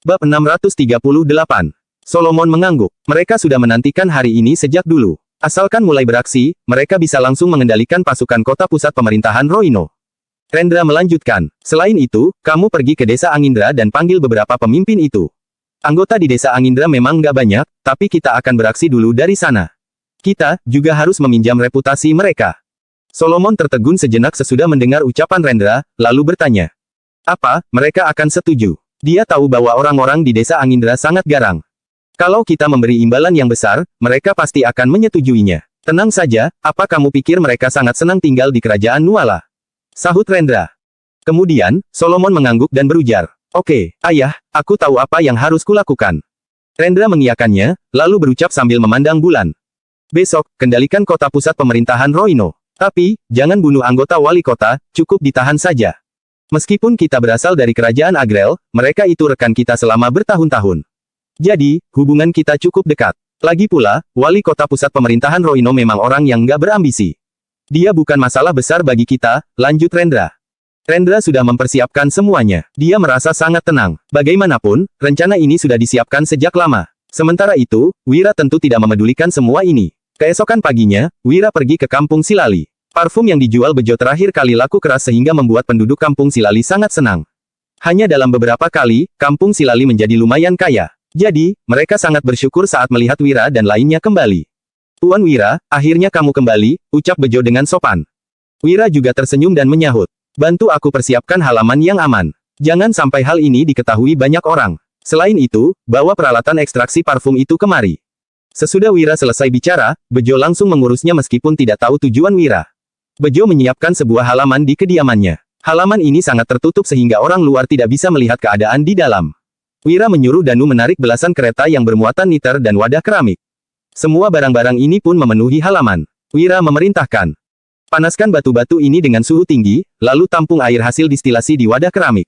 Bab 638. Solomon mengangguk. Mereka sudah menantikan hari ini sejak dulu. Asalkan mulai beraksi, mereka bisa langsung mengendalikan pasukan kota pusat pemerintahan Roino. Rendra melanjutkan, selain itu, kamu pergi ke desa Angindra dan panggil beberapa pemimpin itu. Anggota di desa Angindra memang nggak banyak, tapi kita akan beraksi dulu dari sana. Kita juga harus meminjam reputasi mereka. Solomon tertegun sejenak sesudah mendengar ucapan Rendra, lalu bertanya. Apa, mereka akan setuju? Dia tahu bahwa orang-orang di desa Angindra sangat garang. Kalau kita memberi imbalan yang besar, mereka pasti akan menyetujuinya. Tenang saja, apa kamu pikir mereka sangat senang tinggal di kerajaan Nuala? Sahut Rendra. Kemudian, Solomon mengangguk dan berujar. Oke, ayah, aku tahu apa yang harus kulakukan. Rendra mengiyakannya, lalu berucap sambil memandang bulan. Besok, kendalikan kota pusat pemerintahan Roino. Tapi, jangan bunuh anggota wali kota, cukup ditahan saja. Meskipun kita berasal dari kerajaan Agrel, mereka itu rekan kita selama bertahun-tahun. Jadi, hubungan kita cukup dekat. Lagi pula, wali kota pusat pemerintahan Roino memang orang yang nggak berambisi. Dia bukan masalah besar bagi kita, lanjut Rendra. Rendra sudah mempersiapkan semuanya. Dia merasa sangat tenang. Bagaimanapun, rencana ini sudah disiapkan sejak lama. Sementara itu, Wira tentu tidak memedulikan semua ini. Keesokan paginya, Wira pergi ke kampung Silali. Parfum yang dijual Bejo terakhir kali laku keras sehingga membuat penduduk kampung Silali sangat senang. Hanya dalam beberapa kali, kampung Silali menjadi lumayan kaya. Jadi, mereka sangat bersyukur saat melihat Wira dan lainnya kembali. Tuan Wira, akhirnya kamu kembali, ucap Bejo dengan sopan. Wira juga tersenyum dan menyahut. Bantu aku persiapkan halaman yang aman. Jangan sampai hal ini diketahui banyak orang. Selain itu, bawa peralatan ekstraksi parfum itu kemari. Sesudah Wira selesai bicara, Bejo langsung mengurusnya meskipun tidak tahu tujuan Wira. Bejo menyiapkan sebuah halaman di kediamannya. Halaman ini sangat tertutup sehingga orang luar tidak bisa melihat keadaan di dalam. Wira menyuruh Danu menarik belasan kereta yang bermuatan niter dan wadah keramik. Semua barang-barang ini pun memenuhi halaman. Wira memerintahkan. Panaskan batu-batu ini dengan suhu tinggi, lalu tampung air hasil distilasi di wadah keramik.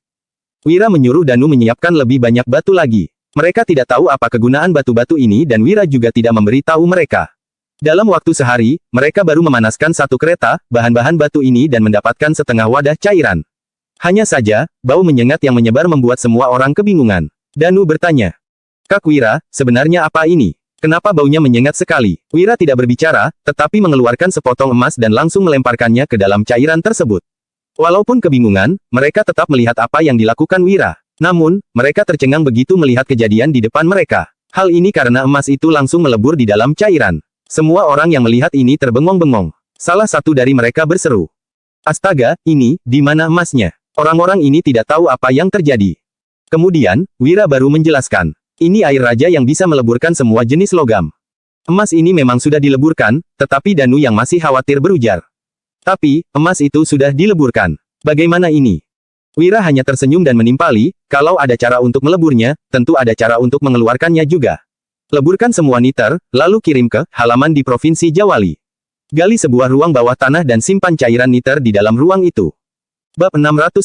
Wira menyuruh Danu menyiapkan lebih banyak batu lagi. Mereka tidak tahu apa kegunaan batu-batu ini dan Wira juga tidak memberi tahu mereka. Dalam waktu sehari, mereka baru memanaskan satu kereta, bahan-bahan batu ini dan mendapatkan setengah wadah cairan. Hanya saja, bau menyengat yang menyebar membuat semua orang kebingungan. Danu bertanya. Kak Wira, sebenarnya apa ini? Kenapa baunya menyengat sekali? Wira tidak berbicara, tetapi mengeluarkan sepotong emas dan langsung melemparkannya ke dalam cairan tersebut. Walaupun kebingungan, mereka tetap melihat apa yang dilakukan Wira. Namun, mereka tercengang begitu melihat kejadian di depan mereka. Hal ini karena emas itu langsung melebur di dalam cairan. Semua orang yang melihat ini terbengong-bengong. Salah satu dari mereka berseru. Astaga, ini, di mana emasnya? Orang-orang ini tidak tahu apa yang terjadi. Kemudian, Wira baru menjelaskan. Ini air raja yang bisa meleburkan semua jenis logam. Emas ini memang sudah dileburkan, tetapi Danu yang masih khawatir berujar. Tapi, emas itu sudah dileburkan. Bagaimana ini? Wira hanya tersenyum dan menimpali, kalau ada cara untuk meleburnya, tentu ada cara untuk mengeluarkannya juga. Leburkan semua niter, lalu kirim ke halaman di Provinsi Jawali. Gali sebuah ruang bawah tanah dan simpan cairan niter di dalam ruang itu. Bab 639.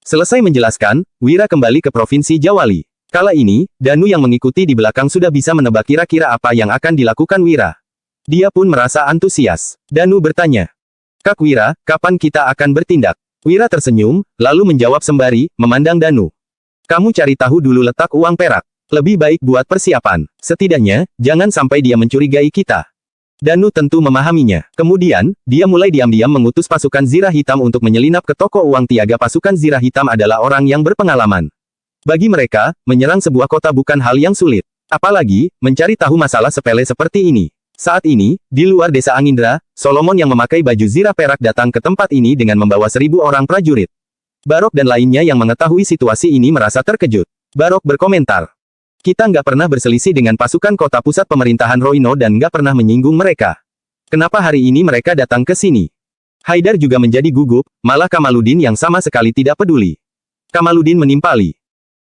Selesai menjelaskan, Wira kembali ke Provinsi Jawali. Kala ini, Danu yang mengikuti di belakang sudah bisa menebak kira-kira apa yang akan dilakukan Wira. Dia pun merasa antusias. Danu bertanya. Kak Wira, kapan kita akan bertindak? Wira tersenyum, lalu menjawab sembari memandang Danu. Kamu cari tahu dulu letak uang perak. Lebih baik buat persiapan. Setidaknya, jangan sampai dia mencurigai kita. Danu tentu memahaminya. Kemudian, dia mulai diam-diam mengutus pasukan Zirah Hitam untuk menyelinap ke toko uang tiaga. Pasukan Zirah Hitam adalah orang yang berpengalaman. Bagi mereka, menyerang sebuah kota bukan hal yang sulit. Apalagi, mencari tahu masalah sepele seperti ini. Saat ini, di luar desa Angindra, Solomon yang memakai baju zirah perak datang ke tempat ini dengan membawa 1000 orang prajurit. Barok dan lainnya yang mengetahui situasi ini merasa terkejut. Barok berkomentar. Kita nggak pernah berselisih dengan pasukan kota pusat pemerintahan Roino dan nggak pernah menyinggung mereka. Kenapa hari ini mereka datang ke sini? Haidar juga menjadi gugup, malah Kamaludin yang sama sekali tidak peduli. Kamaludin menimpali.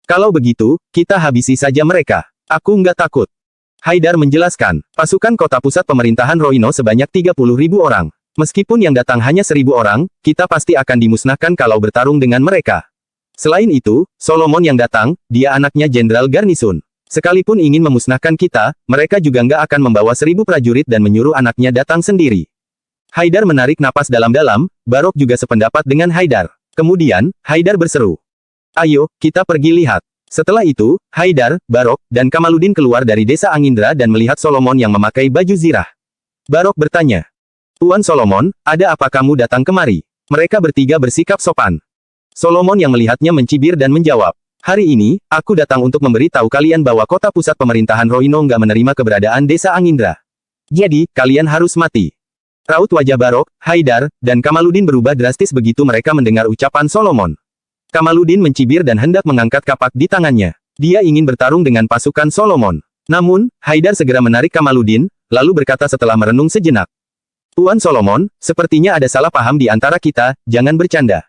Kalau begitu, kita habisi saja mereka. Aku nggak takut. Haidar menjelaskan, pasukan kota pusat pemerintahan Roino sebanyak 30.000 orang. Meskipun yang datang hanya 1000 orang, kita pasti akan dimusnahkan kalau bertarung dengan mereka. Selain itu, Solomon yang datang, dia anaknya Jenderal Garnisun. Sekalipun ingin memusnahkan kita, mereka juga nggak akan membawa 1000 prajurit dan menyuruh anaknya datang sendiri. Haidar menarik napas dalam-dalam, Barok juga sependapat dengan Haidar. Kemudian, Haidar berseru. Ayo, kita pergi lihat. Setelah itu, Haidar, Barok, dan Kamaluddin keluar dari desa Angindra dan melihat Solomon yang memakai baju zirah. Barok bertanya, "Tuan Solomon, ada apa kamu datang kemari?" Mereka bertiga bersikap sopan. Solomon yang melihatnya mencibir dan menjawab, "Hari ini, aku datang untuk memberitahu kalian bahwa kota pusat pemerintahan Roino nggak menerima keberadaan desa Angindra. Jadi, kalian harus mati." Raut wajah Barok, Haidar, dan Kamaluddin berubah drastis begitu mereka mendengar ucapan Solomon. Kamaluddin mencibir dan hendak mengangkat kapak di tangannya. Dia ingin bertarung dengan pasukan Solomon. Namun, Haidar segera menarik Kamaluddin, lalu berkata setelah merenung sejenak, "Tuan Solomon, sepertinya ada salah paham di antara kita, jangan bercanda.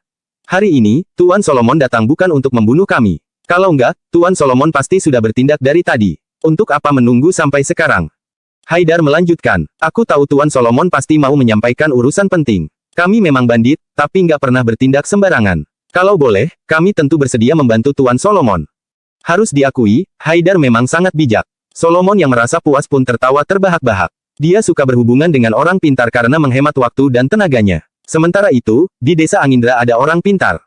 Hari ini, Tuan Solomon datang bukan untuk membunuh kami. Kalau enggak, Tuan Solomon pasti sudah bertindak dari tadi. Untuk apa menunggu sampai sekarang?" Haidar melanjutkan, "Aku tahu Tuan Solomon pasti mau menyampaikan urusan penting. Kami memang bandit, tapi nggak pernah bertindak sembarangan. Kalau boleh, kami tentu bersedia membantu Tuan Solomon." Harus diakui, Haidar memang sangat bijak. Solomon yang merasa puas pun tertawa terbahak-bahak. Dia suka berhubungan dengan orang pintar karena menghemat waktu dan tenaganya. Sementara itu, di desa Angindra ada orang pintar.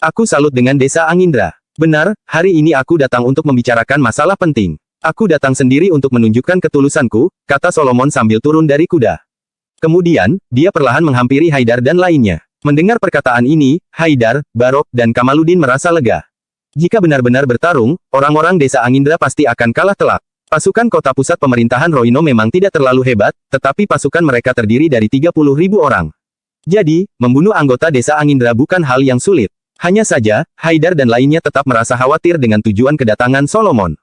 "Aku salut dengan desa Angindra. Benar, hari ini aku datang untuk membicarakan masalah penting. Aku datang sendiri untuk menunjukkan ketulusanku," kata Solomon sambil turun dari kuda. Kemudian, dia perlahan menghampiri Haidar dan lainnya. Mendengar perkataan ini, Haidar, Barok, dan Kamaluddin merasa lega. Jika benar-benar bertarung, orang-orang desa Angindra pasti akan kalah telak. Pasukan kota pusat pemerintahan Roino memang tidak terlalu hebat, tetapi pasukan mereka terdiri dari 30.000 orang. Jadi, membunuh anggota desa Angindra bukan hal yang sulit. Hanya saja, Haidar dan lainnya tetap merasa khawatir dengan tujuan kedatangan Solomon.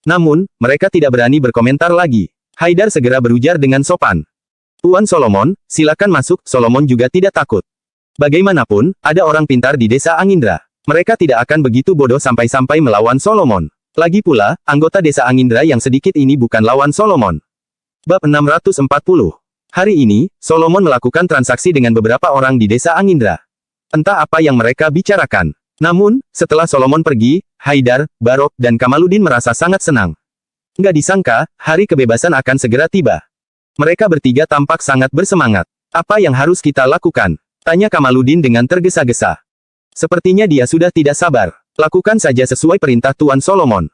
Namun, mereka tidak berani berkomentar lagi. Haidar segera berujar dengan sopan, "Tuan Solomon, silakan masuk." Solomon juga tidak takut. Bagaimanapun, ada orang pintar di desa Angindra. Mereka tidak akan begitu bodoh sampai-sampai melawan Solomon. Lagi pula, anggota desa Angindra yang sedikit ini bukan lawan Solomon. Bab 640. Hari ini, Solomon melakukan transaksi dengan beberapa orang di desa Angindra. Entah apa yang mereka bicarakan. Namun, setelah Solomon pergi, Haidar, Barok, dan Kamaluddin merasa sangat senang. Nggak disangka, hari kebebasan akan segera tiba. Mereka bertiga tampak sangat bersemangat. "Apa yang harus kita lakukan?" tanya Kamaluddin dengan tergesa-gesa. Sepertinya dia sudah tidak sabar. "Lakukan saja sesuai perintah Tuan Solomon."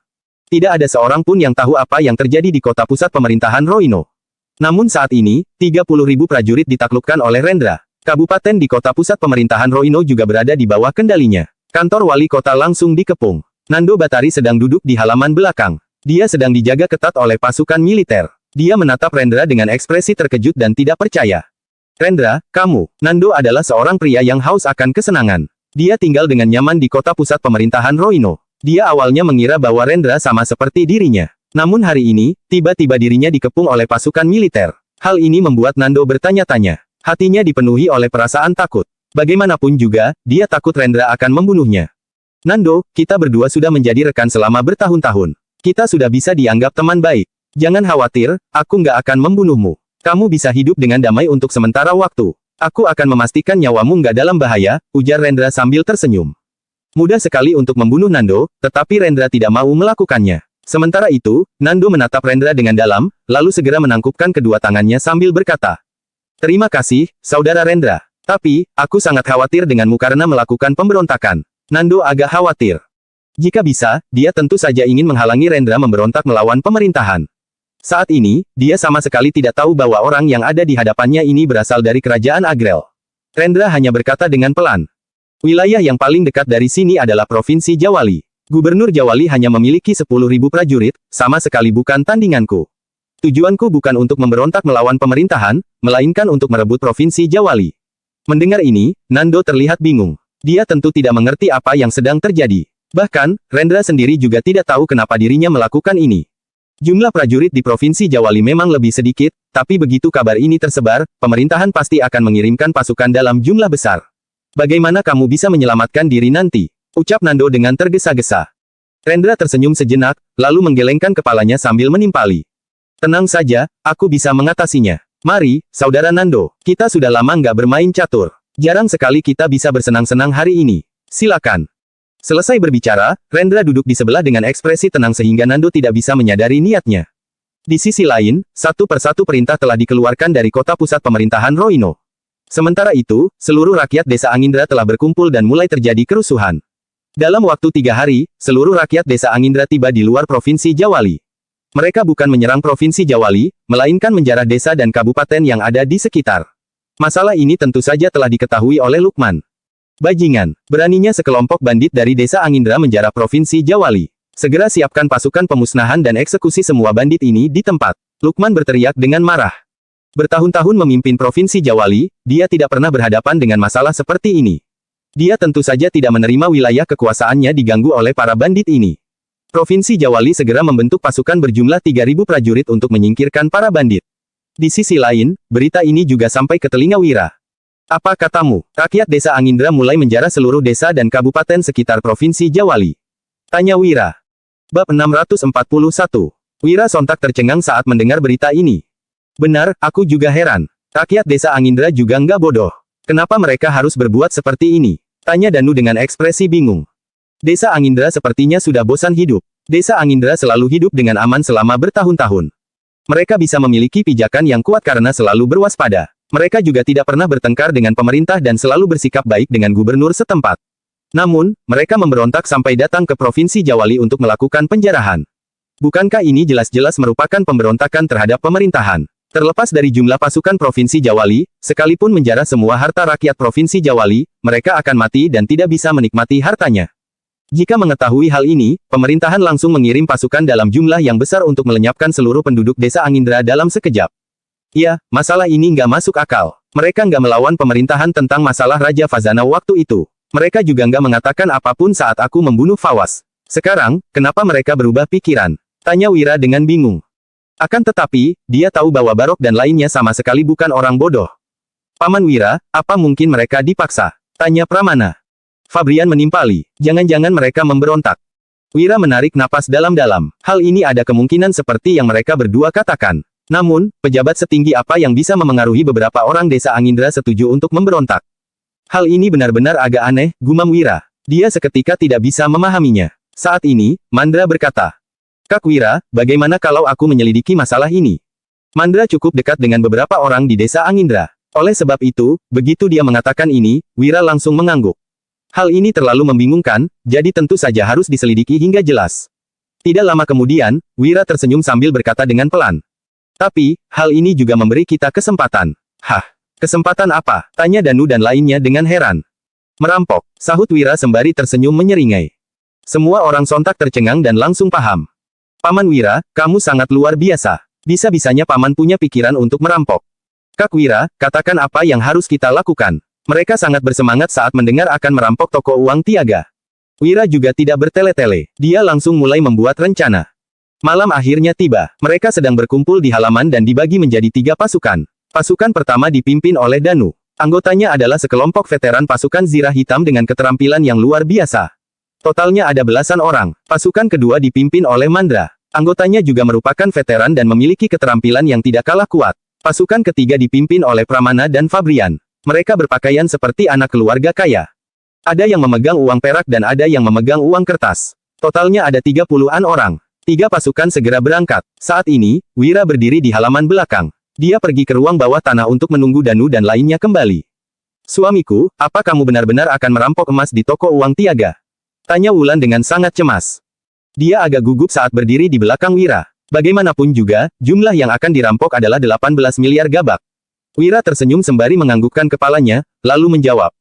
Tidak ada seorang pun yang tahu apa yang terjadi di kota pusat pemerintahan Roino. Namun saat ini, 30.000 prajurit ditaklukkan oleh Rendra. Kabupaten di kota pusat pemerintahan Roino juga berada di bawah kendalinya. Kantor wali kota langsung dikepung. Nando Batari sedang duduk di halaman belakang. Dia sedang dijaga ketat oleh pasukan militer. Dia menatap Rendra dengan ekspresi terkejut dan tidak percaya. "Rendra, kamu." Nando adalah seorang pria yang haus akan kesenangan. Dia tinggal dengan nyaman di kota pusat pemerintahan Roino. Dia awalnya mengira bahwa Rendra sama seperti dirinya. Namun hari ini, tiba-tiba dirinya dikepung oleh pasukan militer. Hal ini membuat Nando bertanya-tanya. Hatinya dipenuhi oleh perasaan takut. Bagaimanapun juga, dia takut Rendra akan membunuhnya. "Nando, kita berdua sudah menjadi rekan selama bertahun-tahun. Kita sudah bisa dianggap teman baik. Jangan khawatir, aku nggak akan membunuhmu. Kamu bisa hidup dengan damai untuk sementara waktu. Aku akan memastikan nyawamu nggak dalam bahaya," ujar Rendra sambil tersenyum. Mudah sekali untuk membunuh Nando, tetapi Rendra tidak mau melakukannya. Sementara itu, Nando menatap Rendra dengan dalam, lalu segera menangkupkan kedua tangannya sambil berkata, "Terima kasih, Saudara Rendra. Tapi, aku sangat khawatir denganmu karena melakukan pemberontakan." Nando agak khawatir. Jika bisa, dia tentu saja ingin menghalangi Rendra memberontak melawan pemerintahan. Saat ini, dia sama sekali tidak tahu bahwa orang yang ada di hadapannya ini berasal dari kerajaan Agrel. Rendra hanya berkata dengan pelan, "Wilayah yang paling dekat dari sini adalah Provinsi Jawali. Gubernur Jawali hanya memiliki 10.000 prajurit, sama sekali bukan tandinganku. Tujuanku bukan untuk memberontak melawan pemerintahan, melainkan untuk merebut Provinsi Jawali." Mendengar ini, Nando terlihat bingung. Dia tentu tidak mengerti apa yang sedang terjadi. Bahkan, Rendra sendiri juga tidak tahu kenapa dirinya melakukan ini. Jumlah prajurit di Provinsi Jawali memang lebih sedikit, tapi begitu kabar ini tersebar, pemerintahan pasti akan mengirimkan pasukan dalam jumlah besar. "Bagaimana kamu bisa menyelamatkan diri nanti?" ucap Nando dengan tergesa-gesa. Rendra tersenyum sejenak, lalu menggelengkan kepalanya sambil menimpali. "Tenang saja, aku bisa mengatasinya. Mari, Saudara Nando, kita sudah lama nggak bermain catur. Jarang sekali kita bisa bersenang-senang hari ini. Silakan." Selesai berbicara, Rendra duduk di sebelah dengan ekspresi tenang sehingga Nando tidak bisa menyadari niatnya. Di sisi lain, satu persatu perintah telah dikeluarkan dari kota pusat pemerintahan Roino. Sementara itu, seluruh rakyat desa Angindra telah berkumpul dan mulai terjadi kerusuhan. Dalam waktu 3 hari, seluruh rakyat desa Angindra tiba di luar Provinsi Jawali. Mereka bukan menyerang Provinsi Jawali, melainkan menjarah desa dan kabupaten yang ada di sekitar. Masalah ini tentu saja telah diketahui oleh Lukman. Bajingan, beraninya sekelompok bandit dari desa Angindra menjarah Provinsi Jawali. Segera siapkan pasukan pemusnahan dan eksekusi semua bandit ini di tempat. Lukman berteriak dengan marah. Bertahun-tahun memimpin Provinsi Jawali, dia tidak pernah berhadapan dengan masalah seperti ini. Dia tentu saja tidak menerima wilayah kekuasaannya diganggu oleh para bandit ini. Provinsi Jawali segera membentuk pasukan berjumlah 3.000 prajurit untuk menyingkirkan para bandit. Di sisi lain, berita ini juga sampai ke telinga Wira. Apa katamu? Rakyat desa Angindra mulai menjarah seluruh desa dan kabupaten sekitar Provinsi Jawali. Tanya Wira. Bab 641. Wira sontak tercengang saat mendengar berita ini. Benar, aku juga heran. Rakyat desa Angindra juga nggak bodoh. Kenapa mereka harus berbuat seperti ini? Tanya Danu dengan ekspresi bingung. Desa Angindra sepertinya sudah bosan hidup. Desa Angindra selalu hidup dengan aman selama bertahun-tahun. Mereka bisa memiliki pijakan yang kuat karena selalu berwaspada. Mereka juga tidak pernah bertengkar dengan pemerintah dan selalu bersikap baik dengan gubernur setempat. Namun, mereka memberontak sampai datang ke Provinsi Jawali untuk melakukan penjarahan. Bukankah ini jelas-jelas merupakan pemberontakan terhadap pemerintahan? Terlepas dari jumlah pasukan Provinsi Jawali, sekalipun menjarah semua harta rakyat Provinsi Jawali, mereka akan mati dan tidak bisa menikmati hartanya. Jika mengetahui hal ini, pemerintahan langsung mengirim pasukan dalam jumlah yang besar untuk melenyapkan seluruh penduduk desa Angindra dalam sekejap. Ya, masalah ini nggak masuk akal. Mereka nggak melawan pemerintahan tentang masalah Raja Fazana waktu itu. Mereka juga nggak mengatakan apapun saat aku membunuh Fawas. Sekarang, kenapa mereka berubah pikiran? Tanya Wira dengan bingung. Akan tetapi, dia tahu bahwa Barok dan lainnya sama sekali bukan orang bodoh. Paman Wira, apa mungkin mereka dipaksa? Tanya Pramana. Fabrian menimpali. Jangan-jangan mereka memberontak. Wira menarik napas dalam-dalam. Hal ini ada kemungkinan seperti yang mereka berdua katakan. Namun, pejabat setinggi apa yang bisa memengaruhi beberapa orang desa Angindra setuju untuk memberontak? Hal ini benar-benar agak aneh, gumam Wira. Dia seketika tidak bisa memahaminya. Saat ini, Mandra berkata. Kak Wira, bagaimana kalau aku menyelidiki masalah ini? Mandra cukup dekat dengan beberapa orang di desa Angindra. Oleh sebab itu, begitu dia mengatakan ini, Wira langsung mengangguk. Hal ini terlalu membingungkan, jadi tentu saja harus diselidiki hingga jelas. Tidak lama kemudian, Wira tersenyum sambil berkata dengan pelan. Tapi, hal ini juga memberi kita kesempatan. Hah, kesempatan apa? Tanya Danu dan lainnya dengan heran. Merampok, sahut Wira sembari tersenyum menyeringai. Semua orang sontak tercengang dan langsung paham. Paman Wira, kamu sangat luar biasa. Bisa-bisanya Paman punya pikiran untuk merampok. Kak Wira, katakan apa yang harus kita lakukan. Mereka sangat bersemangat saat mendengar akan merampok toko uang Tiaga. Wira juga tidak bertele-tele. Dia langsung mulai membuat rencana. Malam akhirnya tiba. Mereka sedang berkumpul di halaman dan dibagi menjadi 3 pasukan. Pasukan pertama dipimpin oleh Danu. Anggotanya adalah sekelompok veteran pasukan Zirah Hitam dengan keterampilan yang luar biasa. Totalnya ada belasan orang. Pasukan kedua dipimpin oleh Mandra. Anggotanya juga merupakan veteran dan memiliki keterampilan yang tidak kalah kuat. Pasukan ketiga dipimpin oleh Pramana dan Fabrian. Mereka berpakaian seperti anak keluarga kaya. Ada yang memegang uang perak dan ada yang memegang uang kertas. Totalnya ada 30-an orang. 3 pasukan segera berangkat. Saat ini, Wira berdiri di halaman belakang. Dia pergi ke ruang bawah tanah untuk menunggu Danu dan lainnya kembali. Suamiku, apa kamu benar-benar akan merampok emas di toko uang Tiaga? Tanya Wulan dengan sangat cemas. Dia agak gugup saat berdiri di belakang Wira. Bagaimanapun juga, jumlah yang akan dirampok adalah 18 miliar gabak. Wira tersenyum sembari menganggukkan kepalanya, lalu menjawab.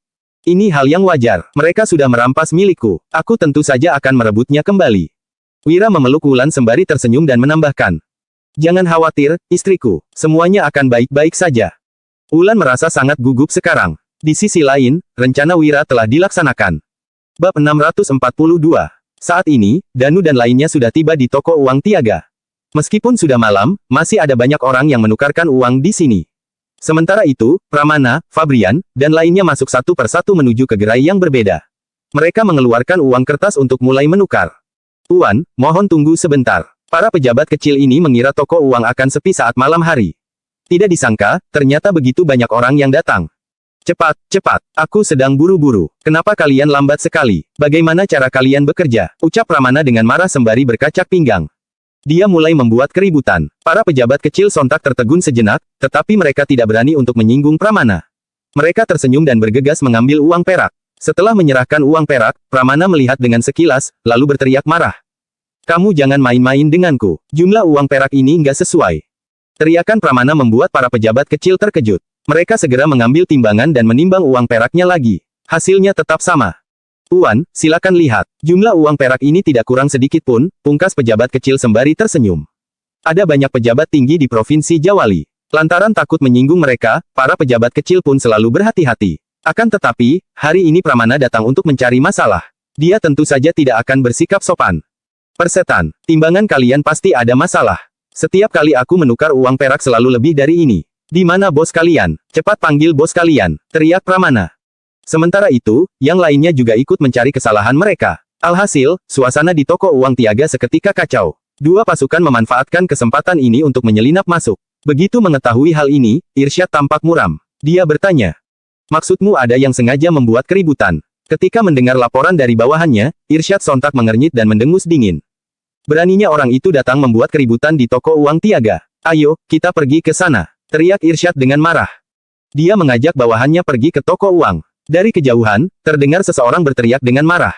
Ini hal yang wajar. Mereka sudah merampas milikku. Aku tentu saja akan merebutnya kembali. Wira memeluk Wulan sembari tersenyum dan menambahkan. Jangan khawatir, istriku. Semuanya akan baik-baik saja. Wulan merasa sangat gugup sekarang. Di sisi lain, rencana Wira telah dilaksanakan. Bab 642. Saat ini, Danu dan lainnya sudah tiba di toko uang Tiaga. Meskipun sudah malam, masih ada banyak orang yang menukarkan uang di sini. Sementara itu, Pramana, Fabrian, dan lainnya masuk satu persatu menuju ke gerai yang berbeda. Mereka mengeluarkan uang kertas untuk mulai menukar. Tuan, mohon tunggu sebentar. Para pejabat kecil ini mengira toko uang akan sepi saat malam hari. Tidak disangka, ternyata begitu banyak orang yang datang. Cepat, cepat. Aku sedang buru-buru. Kenapa kalian lambat sekali? Bagaimana cara kalian bekerja? Ucap Pramana dengan marah sembari berkacak pinggang. Dia mulai membuat keributan. Para pejabat kecil sontak tertegun sejenak, tetapi mereka tidak berani untuk menyinggung Pramana. Mereka tersenyum dan bergegas mengambil uang perak. Setelah menyerahkan uang perak, Pramana melihat dengan sekilas, lalu berteriak marah. Kamu jangan main-main denganku. Jumlah uang perak ini nggak sesuai. Teriakan Pramana membuat para pejabat kecil terkejut. Mereka segera mengambil timbangan dan menimbang uang peraknya lagi. Hasilnya tetap sama. Tuan, silakan lihat. Jumlah uang perak ini tidak kurang sedikit pun, pungkas pejabat kecil sembari tersenyum. Ada banyak pejabat tinggi di Provinsi Jawali. Lantaran takut menyinggung mereka, para pejabat kecil pun selalu berhati-hati. Akan tetapi, hari ini Pramana datang untuk mencari masalah. Dia tentu saja tidak akan bersikap sopan. Persetan, timbangan kalian pasti ada masalah. Setiap kali aku menukar uang perak selalu lebih dari ini. Di mana bos kalian? Cepat panggil bos kalian, teriak Pramana. Sementara itu, yang lainnya juga ikut mencari kesalahan mereka. Alhasil, suasana di toko uang Tiaga seketika kacau. Dua pasukan memanfaatkan kesempatan ini untuk menyelinap masuk. Begitu mengetahui hal ini, Irsyad tampak muram. Dia bertanya, maksudmu ada yang sengaja membuat keributan? Ketika mendengar laporan dari bawahannya, Irsyad sontak mengernyit dan mendengus dingin. Beraninya orang itu datang membuat keributan di toko uang Tiaga. Ayo, kita pergi ke sana, teriak Irsyad dengan marah. Dia mengajak bawahannya pergi ke toko uang. Dari kejauhan, terdengar seseorang berteriak dengan marah.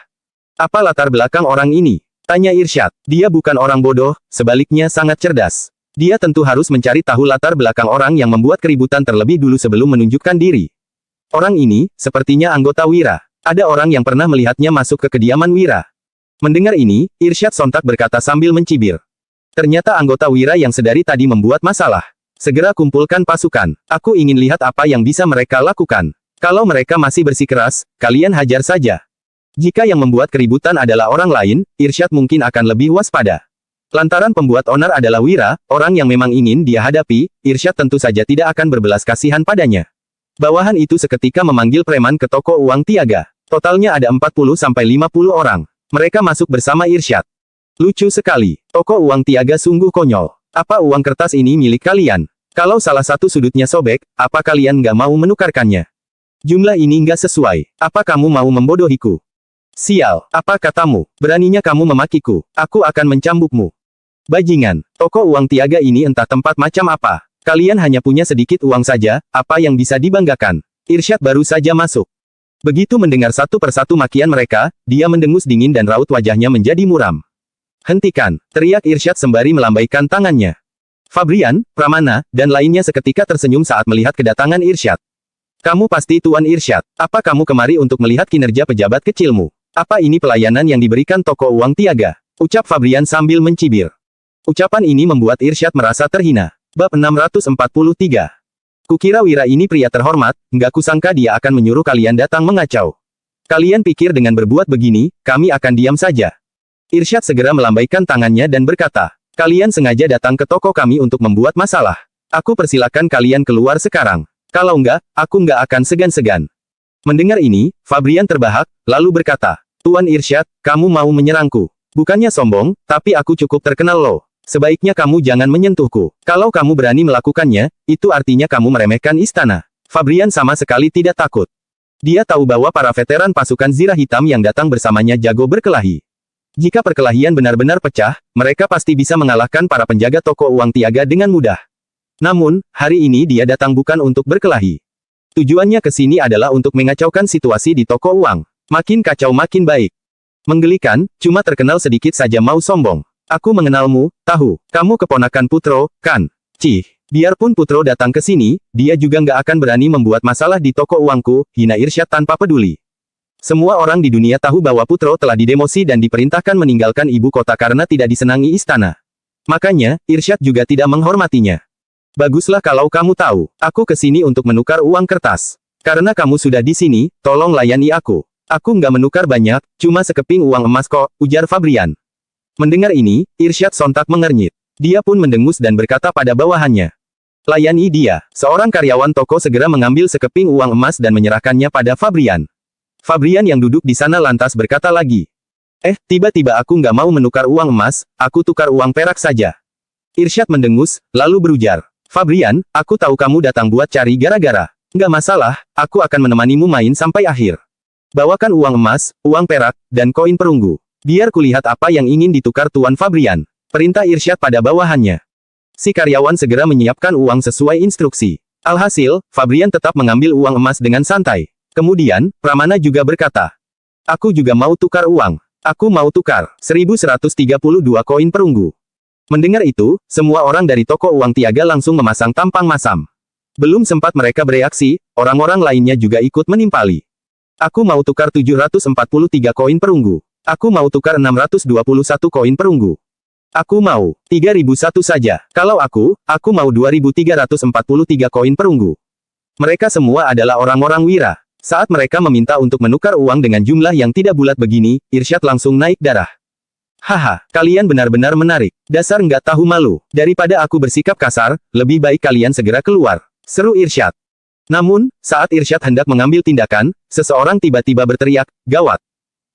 Apa latar belakang orang ini? Tanya Irsyad. Dia bukan orang bodoh, sebaliknya sangat cerdas. Dia tentu harus mencari tahu latar belakang orang yang membuat keributan terlebih dulu sebelum menunjukkan diri. Orang ini, sepertinya anggota Wira. Ada orang yang pernah melihatnya masuk ke kediaman Wira. Mendengar ini, Irsyad sontak berkata sambil mencibir. Ternyata anggota Wira yang sedari tadi membuat masalah. Segera kumpulkan pasukan. Aku ingin lihat apa yang bisa mereka lakukan. Kalau mereka masih bersikeras, kalian hajar saja. Jika yang membuat keributan adalah orang lain, Irsyad mungkin akan lebih waspada. Lantaran pembuat onar adalah Wira, orang yang memang ingin dia hadapi, Irsyad tentu saja tidak akan berbelas kasihan padanya. Bawahan itu seketika memanggil preman ke toko uang Tiaga. Totalnya ada 40-50 orang. Mereka masuk bersama Irsyad. Lucu sekali. Toko uang Tiaga sungguh konyol. Apa uang kertas ini milik kalian? Kalau salah satu sudutnya sobek, apa kalian nggak mau menukarkannya? Jumlah ini nggak sesuai. Apa kamu mau membodohiku? Sial, apa katamu? Beraninya kamu memakiku. Aku akan mencambukmu. Bajingan, toko uang Tiaga ini entah tempat macam apa. Kalian hanya punya sedikit uang saja, apa yang bisa dibanggakan? Irsyad baru saja masuk. Begitu mendengar satu persatu makian mereka, dia mendengus dingin dan raut wajahnya menjadi muram. Hentikan, teriak Irsyad sembari melambaikan tangannya. Fabrian, Pramana, dan lainnya seketika tersenyum saat melihat kedatangan Irsyad. Kamu pasti Tuan Irsyad. Apa kamu kemari untuk melihat kinerja pejabat kecilmu? Apa ini pelayanan yang diberikan toko uang Tiaga? Ucap Fabrian sambil mencibir. Ucapan ini membuat Irsyad merasa terhina. Bab 643. Kukira Wira ini pria terhormat, nggak kusangka dia akan menyuruh kalian datang mengacau. Kalian pikir dengan berbuat begini, kami akan diam saja. Irsyad segera melambaikan tangannya dan berkata, kalian sengaja datang ke toko kami untuk membuat masalah. Aku persilakan kalian keluar sekarang. Kalau enggak, aku enggak akan segan-segan. Mendengar ini, Fabrian terbahak, lalu berkata, Tuan Irsyad, kamu mau menyerangku. Bukannya sombong, tapi aku cukup terkenal loh. Sebaiknya kamu jangan menyentuhku. Kalau kamu berani melakukannya, itu artinya kamu meremehkan istana. Fabrian sama sekali tidak takut. Dia tahu bahwa para veteran pasukan Zirah Hitam yang datang bersamanya jago berkelahi. Jika perkelahian benar-benar pecah, mereka pasti bisa mengalahkan para penjaga toko uang Tiaga dengan mudah. Namun, hari ini dia datang bukan untuk berkelahi. Tujuannya ke sini adalah untuk mengacaukan situasi di toko uang. Makin kacau makin baik. Menggelikan, cuma terkenal sedikit saja mau sombong. Aku mengenalmu, tahu, kamu keponakan Putro, kan? Cih, biarpun Putro datang ke sini, dia juga nggak akan berani membuat masalah di toko uangku, hina Irsyad tanpa peduli. Semua orang di dunia tahu bahwa Putro telah didemosi dan diperintahkan meninggalkan ibu kota karena tidak disenangi istana. Makanya, Irsyad juga tidak menghormatinya. Baguslah kalau kamu tahu, aku ke sini untuk menukar uang kertas. Karena kamu sudah di sini, tolong layani aku. Aku nggak menukar banyak, cuma sekeping uang emas kok, ujar Fabrian. Mendengar ini, Irsyad sontak mengernyit. Dia pun mendengus dan berkata pada bawahannya. Layani dia. Seorang karyawan toko segera mengambil sekeping uang emas dan menyerahkannya pada Fabrian. Fabrian yang duduk di sana lantas berkata lagi. Tiba-tiba aku nggak mau menukar uang emas, aku tukar uang perak saja. Irsyad mendengus, lalu berujar. Fabrian, aku tahu kamu datang buat cari gara-gara. Nggak masalah, aku akan menemanimu main sampai akhir. Bawakan uang emas, uang perak, dan koin perunggu. Biar kulihat apa yang ingin ditukar Tuan Fabrian. Perintah Irsyad pada bawahannya. Si karyawan segera menyiapkan uang sesuai instruksi. Alhasil, Fabrian tetap mengambil uang emas dengan santai. Kemudian, Pramana juga berkata, aku juga mau tukar uang. Aku mau tukar 1132 koin perunggu. Mendengar itu, semua orang dari toko uang Tiaga langsung memasang tampang masam. Belum sempat mereka bereaksi, orang-orang lainnya juga ikut menimpali. Aku mau tukar 743 koin perunggu. Aku mau tukar 621 koin perunggu. Aku mau 3001 saja. Kalau aku mau 2343 koin perunggu. Mereka semua adalah orang-orang Wira. Saat mereka meminta untuk menukar uang dengan jumlah yang tidak bulat begini, Irsyad langsung naik darah. Haha, kalian benar-benar menarik. Dasar nggak tahu malu. Daripada aku bersikap kasar, lebih baik kalian segera keluar. Seru Irsyad. Namun, saat Irsyad hendak mengambil tindakan, seseorang tiba-tiba berteriak, gawat.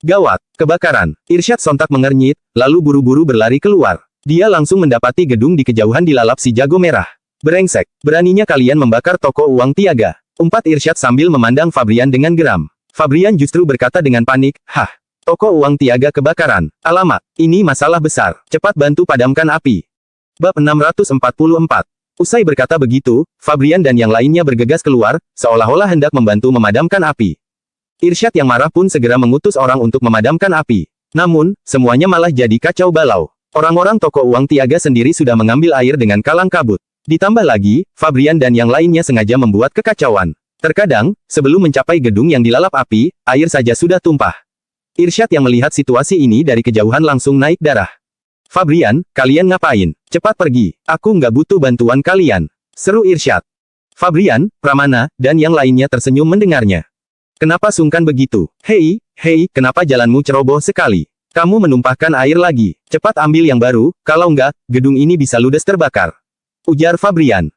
Gawat, kebakaran. Irsyad sontak mengernyit, lalu buru-buru berlari keluar. Dia langsung mendapati gedung di kejauhan dilalap si jago merah. Brengsek, beraninya kalian membakar toko uang Tiaga. Umpat Irsyad sambil memandang Fabrian dengan geram. Fabrian justru berkata dengan panik, hah, toko uang Tiaga kebakaran. Alamak, ini masalah besar. Cepat bantu padamkan api. Bab 644. Usai berkata begitu, Fabrian dan yang lainnya bergegas keluar, seolah-olah hendak membantu memadamkan api. Irsyad yang marah pun segera mengutus orang untuk memadamkan api. Namun, semuanya malah jadi kacau balau. Orang-orang toko uang Tiaga sendiri sudah mengambil air dengan kalang kabut. Ditambah lagi, Fabrian dan yang lainnya sengaja membuat kekacauan. Terkadang, sebelum mencapai gedung yang dilalap api, air saja sudah tumpah. Irsyad yang melihat situasi ini dari kejauhan langsung naik darah. Fabrian, kalian ngapain? Cepat pergi. Aku nggak butuh bantuan kalian. Seru Irsyad. Fabrian, Pramana, dan yang lainnya tersenyum mendengarnya. Kenapa sungkan begitu? Hei, kenapa jalanmu ceroboh sekali? Kamu menumpahkan air lagi. Cepat ambil yang baru, kalau enggak, gedung ini bisa ludes terbakar. Ujar Fabrian.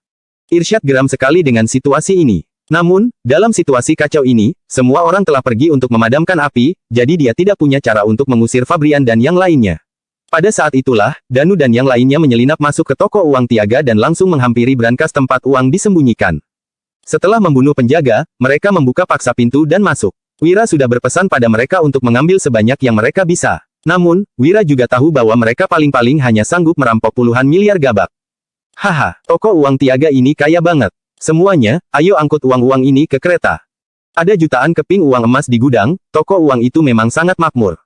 Irsyad geram sekali dengan situasi ini. Namun, dalam situasi kacau ini, semua orang telah pergi untuk memadamkan api, jadi dia tidak punya cara untuk mengusir Fabrian dan yang lainnya. Pada saat itulah, Danu dan yang lainnya menyelinap masuk ke toko uang Tiaga dan langsung menghampiri brankas tempat uang disembunyikan. Setelah membunuh penjaga, mereka membuka paksa pintu dan masuk. Wira sudah berpesan pada mereka untuk mengambil sebanyak yang mereka bisa. Namun, Wira juga tahu bahwa mereka paling-paling hanya sanggup merampok puluhan miliar gabak. Haha, toko uang Tiaga ini kaya banget. Semuanya, ayo angkut uang-uang ini ke kereta. Ada jutaan keping uang emas di gudang, toko uang itu memang sangat makmur.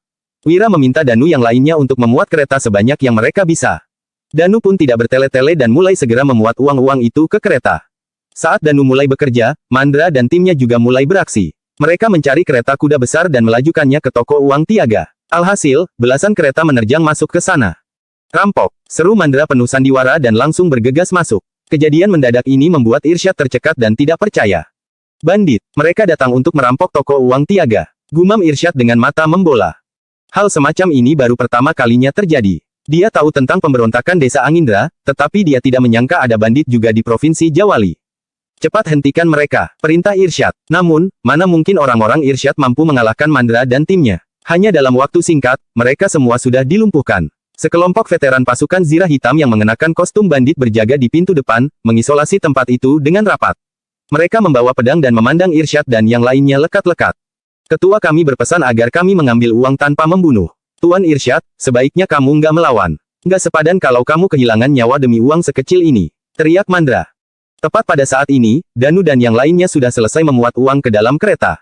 Wira meminta Danu yang lainnya untuk memuat kereta sebanyak yang mereka bisa. Danu pun tidak bertele-tele dan mulai segera memuat uang-uang itu ke kereta. Saat Danu mulai bekerja, Mandra dan timnya juga mulai beraksi. Mereka mencari kereta kuda besar dan melajukannya ke toko uang Tiaga. Alhasil, belasan kereta menerjang masuk ke sana. Rampok, seru Mandra penuh sandiwara dan langsung bergegas masuk. Kejadian mendadak ini membuat Irsyad tercekat dan tidak percaya. Bandit, mereka datang untuk merampok toko uang Tiaga. Gumam Irsyad dengan mata membola. Hal semacam ini baru pertama kalinya terjadi. Dia tahu tentang pemberontakan desa Angindra, tetapi dia tidak menyangka ada bandit juga di provinsi Jawali. Cepat hentikan mereka, perintah Irsyad. Namun, mana mungkin orang-orang Irsyad mampu mengalahkan Mandra dan timnya. Hanya dalam waktu singkat, mereka semua sudah dilumpuhkan. Sekelompok veteran pasukan zirah hitam yang mengenakan kostum bandit berjaga di pintu depan, mengisolasi tempat itu dengan rapat. Mereka membawa pedang dan memandang Irsyad dan yang lainnya lekat-lekat. Ketua kami berpesan agar kami mengambil uang tanpa membunuh. Tuan Irsyad, sebaiknya kamu nggak melawan. Nggak sepadan kalau kamu kehilangan nyawa demi uang sekecil ini. Teriak Mandra. Tepat pada saat ini, Danu dan yang lainnya sudah selesai memuat uang ke dalam kereta.